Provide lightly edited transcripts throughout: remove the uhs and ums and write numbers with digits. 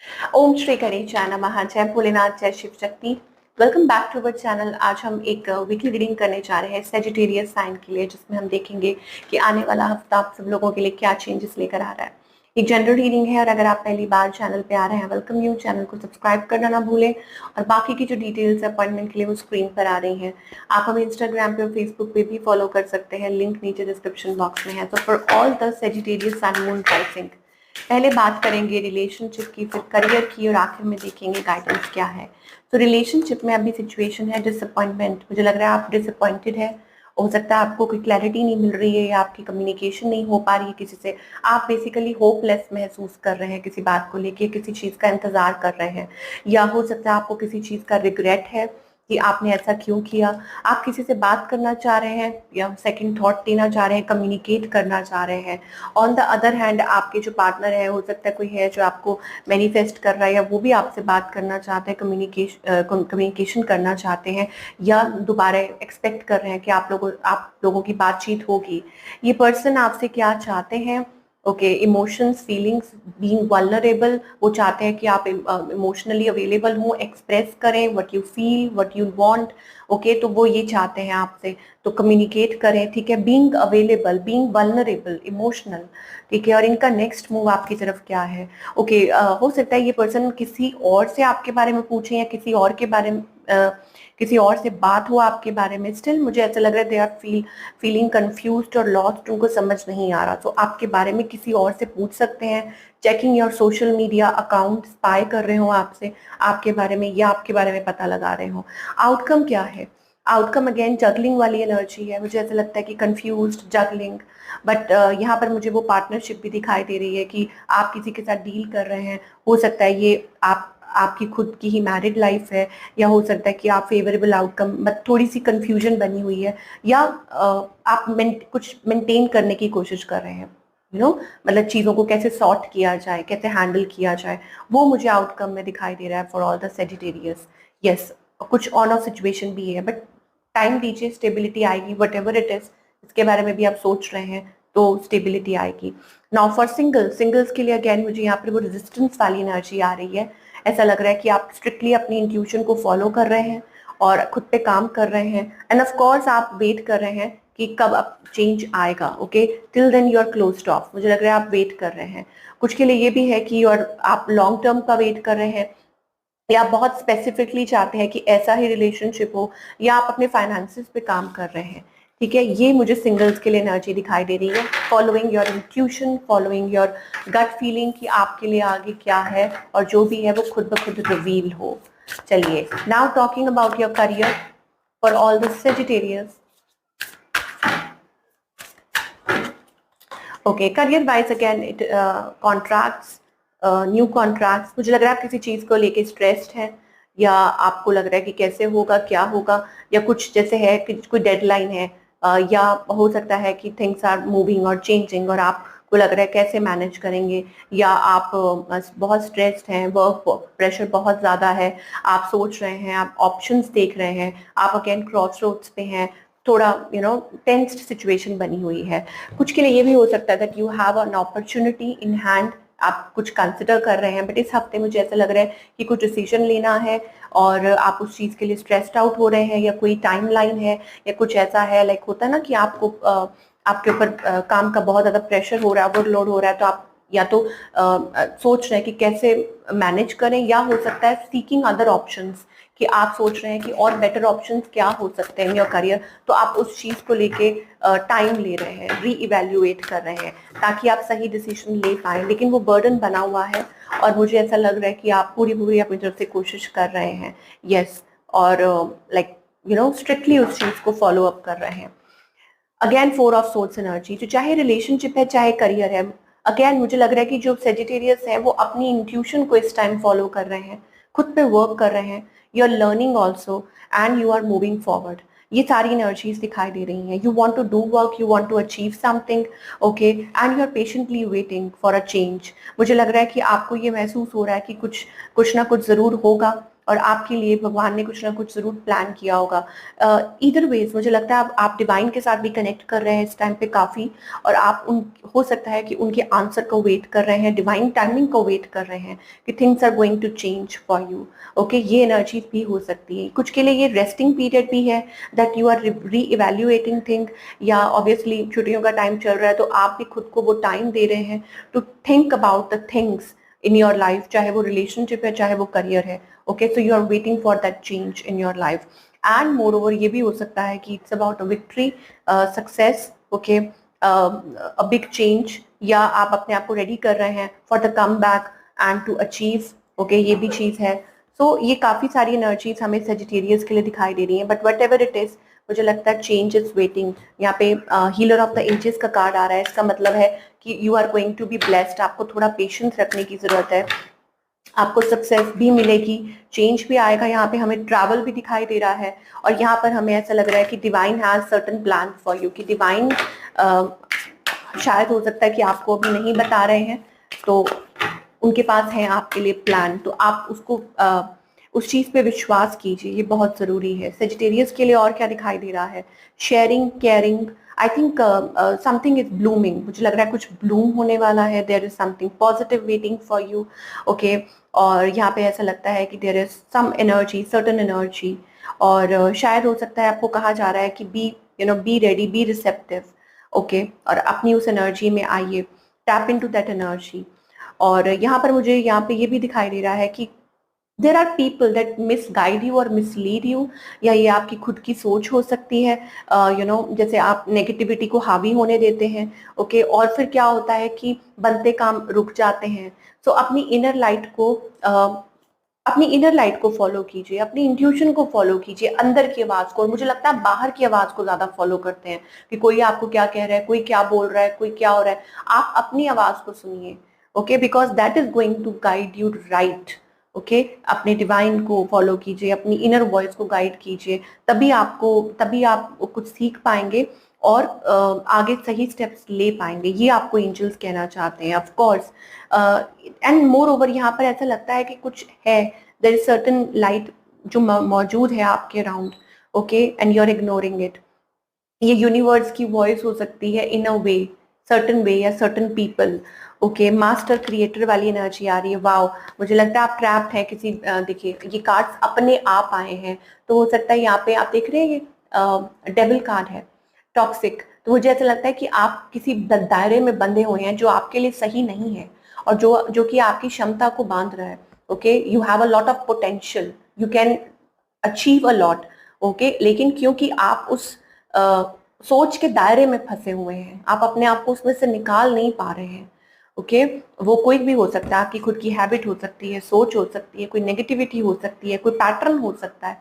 ओम श्री गणेशाय नमः। जय भोलेनाथ, जय Shiv Shakti. Welcome back to our channel. आज हम एक वीकली रीडिंग करने जा रहे हैं सेजिटेरियस साइन के लिए, जिसमें हम देखेंगे कि आने वाला हफ्ता आप सब लोगों के लिए क्या चेंजेस लेकर आ रहा है। एक जनरल रीडिंग है और अगर आप पहली बार चैनल पे आ रहे हैं, वेलकम यू। चैनल को सब्सक्राइब करना ना भूलें और बाकी की जो डिटेल्स अपॉइंटमेंट के लिए वो स्क्रीन पर आ रही हैं। आप हमें इंस्टाग्राम पे और फेसबुक पे भी फॉलो कर सकते हैं, लिंक नीचे डिस्क्रिप्शन बॉक्स में है। तो for all the Sagittarius sun moon rising, पहले बात करेंगे रिलेशनशिप की, फिर करियर की और आखिर में देखेंगे गाइडेंस क्या है। तो रिलेशनशिप में अभी सिचुएशन है डिसअपॉइंटमेंट। मुझे लग रहा है आप डिसअपॉइंटेड है। हो सकता है आपको कोई क्लैरिटी नहीं मिल रही है या आपकी कम्युनिकेशन नहीं हो पा रही है किसी से। आप बेसिकली होपलेस महसूस कर रहे हैं किसी बात को लेके, किसी चीज़ का इंतजार कर रहे हैं, या हो सकता है आपको किसी चीज़ का रिग्रेट है कि आपने ऐसा क्यों किया। आप किसी से बात करना चाह रहे हैं या सेकंड थॉट देना चाह रहे हैं, कम्युनिकेट करना चाह रहे हैं। ऑन द अदर हैंड आपके जो पार्टनर है, हो सकता है कोई है जो आपको मैनिफेस्ट कर रहा है या वो भी आपसे बात करना चाहते हैं, कम्युनिकेशन करना चाहते हैं, या दोबारा एक्सपेक्ट कर रहे हैं कि आप लोगों की बातचीत होगी। ये पर्सन आपसे क्या चाहते हैं? Okay, emotions, feelings, being vulnerable. वो चाहते हैं कि आप इमोशनली अवेलेबल हों, एक्सप्रेस करें what you feel, what you want. Okay, तो वो ये चाहते हैं आपसे, तो कम्युनिकेट करें। ठीक है, being available, being vulnerable, emotional. ठीक है, और इनका नेक्स्ट मूव आपकी तरफ क्या है? ओके, हो सकता है ये पर्सन किसी और से आपके बारे में पूछे या किसी और से बात हो आपके बारे में। स्टिल मुझे ऐसा लग रहा है दे आर फीलिंग कंफ्यूज्ड और लॉस्ट, उनको समझ नहीं आ रहा। तो आपके बारे में किसी और से पूछ सकते हैं। Checking your social media account, spy कर रहे हो आपसे, आपके बारे में, या आपके बारे में पता लगा रहे हो। आउटकम क्या है? आउटकम अगेन जगलिंग वाली एनर्जी है। मुझे ऐसा लगता है कि कंफ्यूज्ड, जगलिंग। बट यहाँ पर मुझे वो पार्टनरशिप भी दिखाई दे रही है कि आप किसी के साथ डील कर रहे हैं। हो सकता है ये आपकी खुद की ही मैरिड लाइफ है, या हो सकता है कि आप फेवरेबल आउटकम, बट थोड़ी सी कंफ्यूजन बनी हुई है, या आप कुछ मेंटेन करने की कोशिश कर रहे हैं। मतलब चीज़ों को कैसे सॉर्ट किया जाए, कैसे हैंडल किया जाए, वो मुझे आउटकम में दिखाई दे रहा है for all the Sagittarius. Yes, कुछ ऑन ऑफ सिचुएशन भी है, बट टाइम दीजिए, स्टेबिलिटी आएगी। वट एवर इट इज, इसके बारे में भी आप सोच रहे हैं तो स्टेबिलिटी आएगी। नाउ फॉर सिंगल्स के लिए अगेन मुझे यहाँ पर वो रेजिस्टेंस वाली एनर्जी आ रही है। ऐसा लग रहा है कि आप स्ट्रिक्टली अपनी इंट्यूशन को फॉलो कर रहे हैं और खुद पे काम कर रहे हैं। एंड ऑफ कोर्स आप वेट कर रहे हैं कि कब अब चेंज आएगा। Okay, till then you are closed off. मुझे लग रहा है आप वेट कर रहे हैं। कुछ के लिए ये भी है कि और आप लॉन्ग टर्म का वेट कर रहे हैं, या आप बहुत स्पेसिफिकली चाहते हैं कि ऐसा ही रिलेशनशिप हो, या आप अपने फाइनेंसिस पे काम कर रहे हैं। ठीक है, ये मुझे सिंगल्स के लिए एनर्जी दिखाई दे रही है। Following your intuition, following your gut feeling कि आपके लिए आगे क्या है, और जो भी है वो खुद ब खुद रिवील हो। चलिए, now talking about your career for all the Sagittarians. Okay, career wise again it contracts, new contracts. मुझे लग रहा है आप किसी चीज़ को लेके स्ट्रेस्ड हैं, या आपको लग रहा है कि कैसे होगा, क्या होगा, या कुछ जैसे है कि कोई डेडलाइन है, या हो सकता है कि थिंग्स आर मूविंग और चेंजिंग और आपको लग रहा है कैसे मैनेज करेंगे, या आप बहुत स्ट्रेस्ड हैं, वर्क प्रेशर बहुत ज़्यादा है, आप सोच रहे हैं, आप ऑप्शंस देख रहे हैं, आप अगेन क्रॉस रोड्स पे हैं, थोड़ा टेंस्ड सिचुएशन बनी हुई है। कुछ के लिए ये भी हो सकता है that you have an opportunity in hand, आप कुछ कंसिडर कर रहे हैं, बट इस हफ्ते मुझे ऐसा लग रहा है कि कुछ डिसीजन लेना है और आप उस चीज़ के लिए स्ट्रेस्ड आउट हो रहे हैं, या कोई टाइम लाइन है, या कुछ ऐसा है लाइक होता है ना कि आपको आपके ऊपर काम का बहुत ज़्यादा प्रेशर हो रहा है, ओवरलोड हो रहा है, तो आप या तो सोच रहे हैं कि कैसे मैनेज करें, या हो सकता है सीकिंग अदर ऑप्शंस, कि आप सोच रहे हैं कि और बेटर ऑप्शंस क्या हो सकते हैं इन योर करियर। तो आप उस चीज़ को लेके टाइम ले रहे हैं, री इवेल्युएट कर रहे हैं ताकि आप सही डिसीजन ले पाएं, लेकिन वो बर्डन बना हुआ है और मुझे ऐसा लग रहा है कि आप पूरी अपनी तरफ से कोशिश कर रहे हैं। यस, और लाइक स्ट्रिक्टली उस चीज़ को फॉलो अप कर रहे हैं। अगेन 4 ऑफ सोर्स एनर्जी, जो चाहे रिलेशनशिप है चाहे करियर है, अगेन मुझे लग रहा है कि जो सेजिटेरियस है वो अपनी इंट्यूशन को इस टाइम फॉलो कर रहे हैं, खुद पे वर्क कर रहे हैं, you are learning also and you are moving forward. ये सारी एनर्जीज दिखाई दे रही हैं। You want to do work, you want to achieve something, okay, and you are patiently waiting for a change. मुझे लग रहा है कि आपको ये महसूस हो रहा है कि कुछ ना कुछ जरूर होगा, और आपके लिए भगवान ने कुछ ना कुछ जरूर प्लान किया होगा। ईदर वेज मुझे लगता है आप डिवाइन के साथ भी कनेक्ट कर रहे हैं इस टाइम पे काफी, और आप उन हो सकता है कि उनके आंसर को वेट कर रहे हैं, डिवाइन टाइमिंग को वेट कर रहे हैं कि things are going to change for you. Okay, ये एनर्जी भी हो सकती है। कुछ के लिए ये रेस्टिंग पीरियड भी है, दैट यू आर री इवेल्युएटिंग थिंग, या ऑब्वियसली छुट्टियों का टाइम चल रहा है तो आप भी खुद को वो टाइम दे रहे हैं to think about the things in your life, चाहे वो रिलेशनशिप है चाहे वो करियर है। Okay, so you are waiting for that change in your life. And moreover ये भी हो सकता है कि it's about a victory, success, okay, a big change, या आप अपने आप को रेडी कर रहे हैं for the comeback and to achieve. Okay, ये भी चीज है। सो ये काफी सारी एनर्जीज हमें सेजिटेरियस के लिए दिखाई दे रही हैं, but whatever it is मुझे लगता है चेंज इज वेटिंग। यहाँ पे हीलर ऑफ द एजेस का कार्ड आ रहा है, इसका मतलब है कि you are going to be blessed. आपको थोड़ा पेशेंस रखने की जरूरत है, आपको सक्सेस भी मिलेगी, चेंज भी आएगा। यहाँ पे हमें ट्रैवल भी दिखाई दे रहा है, और यहाँ पर हमें ऐसा लग रहा है कि divine has certain plan for you, कि डिवाइन शायद हो सकता है कि आपको अभी नहीं बता रहे हैं, तो उनके पास है आपके लिए प्लान, तो आप उसको उस चीज पे विश्वास कीजिए, ये बहुत जरूरी है। सेजिटेरियस के लिए और क्या दिखाई दे रहा है, sharing, caring, I think something is blooming, मुझे लग रहा है कुछ ब्लूम होने वाला है, there is something positive waiting for you. Okay, और यहाँ पे ऐसा लगता है कि there is some energy, certain energy, और शायद हो सकता है आपको कहा जा रहा है कि be ready, be receptive. Okay, और अपनी उस एनर्जी में आइए, टैप इनटू दैट एनर्जी। और यहाँ पर मुझे यहाँ पे ये भी दिखाई दे रहा है कि there are people that misguide you और मिसलीड यू, या ये आपकी खुद की सोच हो सकती है, जैसे आप नेगेटिविटी को हावी होने देते हैं। ओके, और फिर क्या होता है कि बनते काम रुक जाते हैं। सो अपनी इनर लाइट को फॉलो कीजिए, अपनी इंट्यूशन को फॉलो कीजिए, अंदर की आवाज को। और मुझे लगता है बाहर की आवाज को ज्यादा फॉलो करते हैं कि कोई आपको क्या कह रहा है, कोई क्या बोल रहा है, कोई क्या हो रहा है। आप अपनी आवाज को सुनिए, okay, because that is going to guide you right. Okay, अपने डिवाइन को फॉलो कीजिए, अपनी इनर वॉइस को गाइड कीजिए, तभी आप कुछ सीख पाएंगे और आगे सही स्टेप्स ले पाएंगे। ये आपको एंजल्स कहना चाहते हैं, of course. And more over यहाँ पर ऐसा लगता है कि कुछ है, देयर इज सर्टेन लाइट जो मौजूद है आपके around, okay, and you are ignoring it. ये यूनिवर्स की वॉइस हो सकती है in a way, certain way, या certain people. Okay, master creator वाली एनर्जी आ रही है। वाओ, मुझे लगता है आप ट्रैप्ड हैं किसी, देखिए ये कार्ड्स अपने आप आए हैं, तो हो सकता है यहाँ पे आप देख रहे हैं ये डेविल कार्ड है, टॉक्सिक। तो मुझे ऐसा लगता है कि आप किसी दायरे में बंधे हुए हैं जो आपके लिए सही नहीं है, और जो कि आपकी क्षमता को बांध रहा है। Okay, you have a lot of potential, you can achieve a lot. Okay, लेकिन क्योंकि आप उस सोच के दायरे में फंसे हुए हैं, आप अपने आप को उसमें से निकाल नहीं पा रहे हैं। ओके, वो कोई भी हो सकता है, आपकी खुद की हैबिट हो सकती है, सोच हो सकती है, कोई नेगेटिविटी हो सकती है, कोई पैटर्न हो सकता है।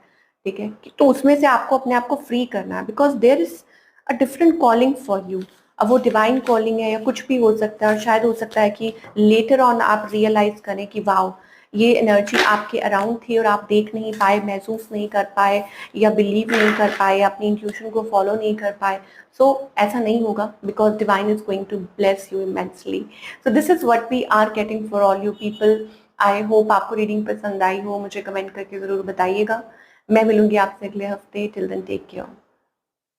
ठीक है, तो उसमें से आपको अपने आप को फ्री करना है, because there is a different calling for you. अब वो डिवाइन कॉलिंग है या कुछ भी हो सकता है, और शायद हो सकता है कि लेटर ऑन आप रियलाइज करें कि वाओ, ये एनर्जी आपके अराउंड थी और आप देख नहीं पाए, महसूस नहीं कर पाए, या बिलीव नहीं कर पाए, अपनी इंट्यूशन को फॉलो नहीं कर पाए। सो ऐसा नहीं होगा, because divine is going to bless you immensely. So this is what we are getting for all you people. I hope आपको रीडिंग पसंद आई हो, मुझे कमेंट करके जरूर बताइएगा। मैं मिलूंगी आपसे अगले हफ्ते। Till then take care.